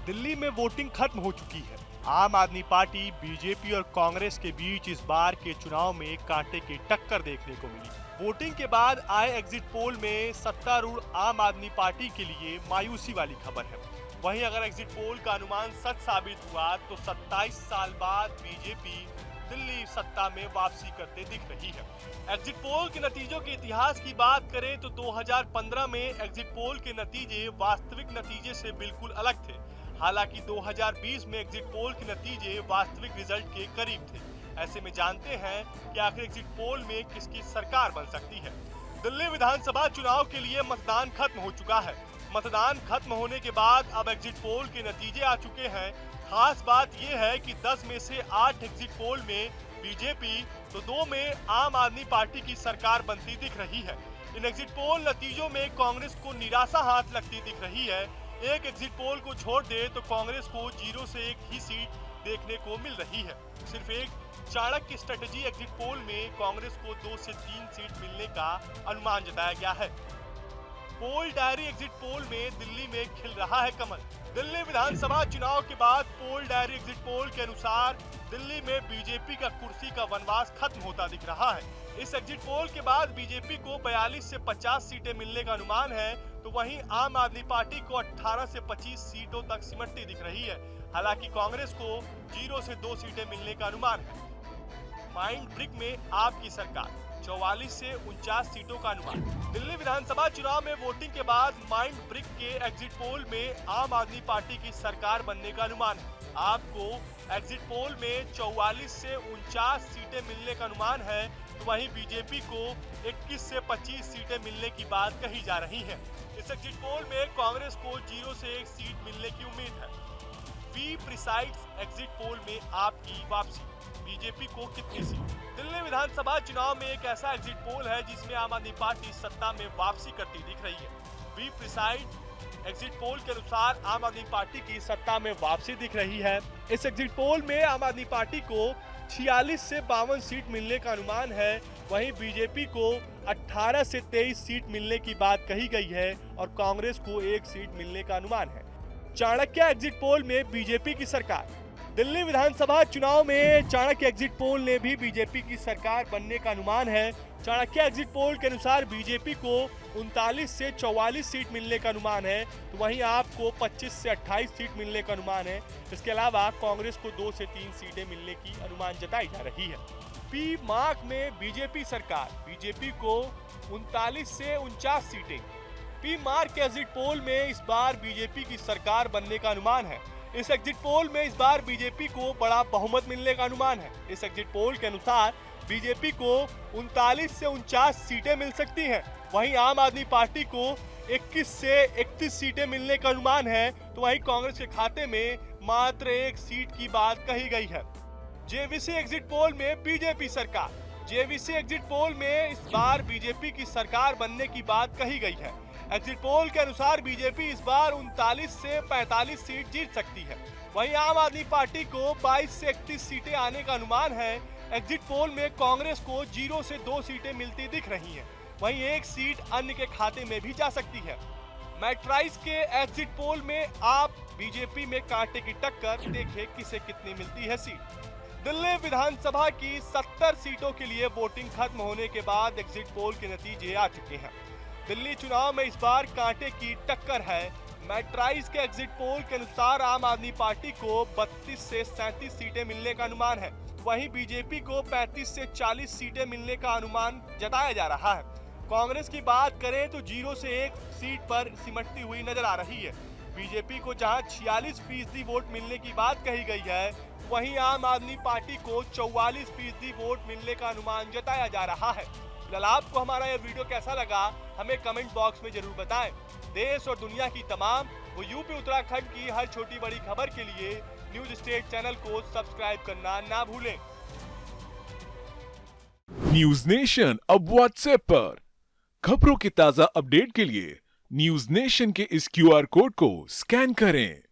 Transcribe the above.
दिल्ली में वोटिंग खत्म हो चुकी है। आम आदमी पार्टी, बीजेपी और कांग्रेस के बीच इस बार के चुनाव में कांटे की टक्कर देखने को मिली। वोटिंग के बाद आए एग्जिट पोल में सत्तारूढ़ आम आदमी पार्टी के लिए मायूसी वाली खबर है। वहीं अगर एग्जिट पोल का अनुमान सच साबित हुआ तो 27 साल बाद बीजेपी दिल्ली सत्ता में वापसी करते दिख रही है। एग्जिट पोल के नतीजों के इतिहास की बात करें तो 2015 में एग्जिट पोल के नतीजे वास्तविक नतीजे से बिल्कुल अलग थे। हालांकि 2020 में एग्जिट पोल के नतीजे वास्तविक रिजल्ट के करीब थे। ऐसे में जानते हैं कि आखिर एग्जिट पोल में किसकी सरकार बन सकती है। दिल्ली विधानसभा चुनाव के लिए मतदान खत्म हो चुका है। मतदान खत्म होने के बाद अब एग्जिट पोल के नतीजे आ चुके हैं। खास बात यह है कि 10 में से 8 एग्जिट पोल में बीजेपी तो 2 में आम आदमी पार्टी की सरकार बनती दिख रही है। इन एग्जिट पोल नतीजों में कांग्रेस को निराशा हाथ लगती दिख रही है। एक एग्जिट पोल को छोड़ दे तो कांग्रेस को 0 से 1 ही सीट देखने को मिल रही है। सिर्फ एक चाणक्य स्ट्रेटजी एग्जिट पोल में कांग्रेस को 2 से 3 सीट मिलने का अनुमान जताया गया है। पोल डायरी एग्जिट पोल में दिल्ली में खिल रहा है कमल। दिल्ली विधानसभा चुनाव के बाद पोल डायरी एग्जिट पोल के अनुसार दिल्ली में बीजेपी का कुर्सी का वनवास खत्म होता दिख रहा है। इस एग्जिट पोल के बाद बीजेपी को 42 से 50 सीटें मिलने का अनुमान है, तो वहीं आम आदमी पार्टी को 18 से 25 सीटों तक सिमटती दिख रही है। हालांकि कांग्रेस को 0 से 2 सीटें मिलने का अनुमान है। माइंड ब्रिक में आपकी सरकार 44 से 49 सीटों का अनुमान। दिल्ली विधानसभा चुनाव में वोटिंग के बाद माइंड ब्रिक के एग्जिट पोल में आम आदमी पार्टी की सरकार बनने का अनुमान है। आपको एग्जिट पोल में 44 से 49 सीटें मिलने का अनुमान है, तो वहीं बीजेपी को 21 से 25 सीटें मिलने की बात कही जा रही है। इस एग्जिट पोल में कांग्रेस को 0 से 1 सीट मिलने की उम्मीद है। बी प्रिसाइड्स एग्जिट पोल में आपकी वापसी, बीजेपी को कितनी सीट। दिल्ली विधानसभा चुनाव में एक ऐसा एग्जिट पोल है जिसमें आम आदमी पार्टी सत्ता में वापसी करती दिख रही है। बी प्रिसाइड एग्जिट पोल के अनुसार आम आदमी पार्टी की सत्ता में वापसी दिख रही है। इस एग्जिट पोल में आम आदमी पार्टी को 46 से 52 सीट मिलने का अनुमान है। वहीं बीजेपी को 18 से 23 सीट मिलने की बात कही गई है और कांग्रेस को 1 सीट मिलने का अनुमान है। चाणक्य एग्जिट पोल में बीजेपी की सरकार। दिल्ली विधानसभा चुनाव में चाणक्य एग्जिट पोल ने भी बीजेपी की सरकार बनने का अनुमान है। चाणक्य एग्जिट पोल के अनुसार बीजेपी को 39 से 44 सीट मिलने का अनुमान है, तो वहीं आपको 25 से 28 सीट मिलने का अनुमान है। इसके अलावा कांग्रेस को 2 से 3 सीटें मिलने की अनुमान जताई जा रही है। पी मार्क में बीजेपी सरकार, बीजेपी को 39 से 49 सीटें। पी मार्क के एग्जिट पोल में इस बार बीजेपी की सरकार बनने का अनुमान है। इस एग्जिट पोल में इस बार बीजेपी को बड़ा बहुमत मिलने का अनुमान है। इस एग्जिट पोल के अनुसार बीजेपी को 39 से 49 सीटें मिल सकती हैं। वहीं आम आदमी पार्टी को 21 से 31 सीटें मिलने का अनुमान है, तो वहीं कांग्रेस के खाते में मात्र 1 सीट की बात कही गई है। जेवीसी एग्जिट पोल में बीजेपी सरकार। जेवीसी एग्जिट पोल में इस बार बीजेपी की सरकार बनने की बात कही गई है। एग्जिट पोल के अनुसार बीजेपी इस बार 39 से 45 सीट जीत सकती है। वहीं आम आदमी पार्टी को 22 से 31 सीटें आने का अनुमान है। एग्जिट पोल में कांग्रेस को 0 से 2 सीटें मिलती दिख रही हैं। वहीं 1 सीट अन्य के खाते में भी जा सकती है। मैट्राइज के एग्जिट पोल में आप बीजेपी में कांटे की टक्कर, देखें किसे कितनी मिलती है सीट। दिल्ली विधानसभा की 70 सीटों के लिए वोटिंग खत्म होने के बाद एग्जिट पोल के नतीजे आ चुके हैं। दिल्ली चुनाव में इस बार कांटे की टक्कर है। मैट्राइज के एग्जिट पोल के अनुसार आम आदमी पार्टी को 32 से 37 सीटें मिलने का अनुमान है। वहीं बीजेपी को 35 से 40 सीटें मिलने का अनुमान जताया जा रहा है। कांग्रेस की बात करें तो 0 से 1 सीट पर सिमटती हुई नजर आ रही है। बीजेपी को जहां 46% वोट मिलने की बात कही गई है, वहीं आम आदमी पार्टी को 44% वोट मिलने का अनुमान जताया जा रहा है। फिलहाल आपको हमारा यह वीडियो कैसा लगा, हमें कमेंट बॉक्स में जरूर बताएं। देश और दुनिया की तमाम वो यूपी उत्तराखंड की हर छोटी बड़ी खबर के लिए न्यूज स्टेट चैनल को सब्सक्राइब करना ना भूलें। न्यूज नेशन अब व्हाट्सएप पर खबरों की ताजा अपडेट के लिए न्यूज नेशन के इस QR कोड को स्कैन करें।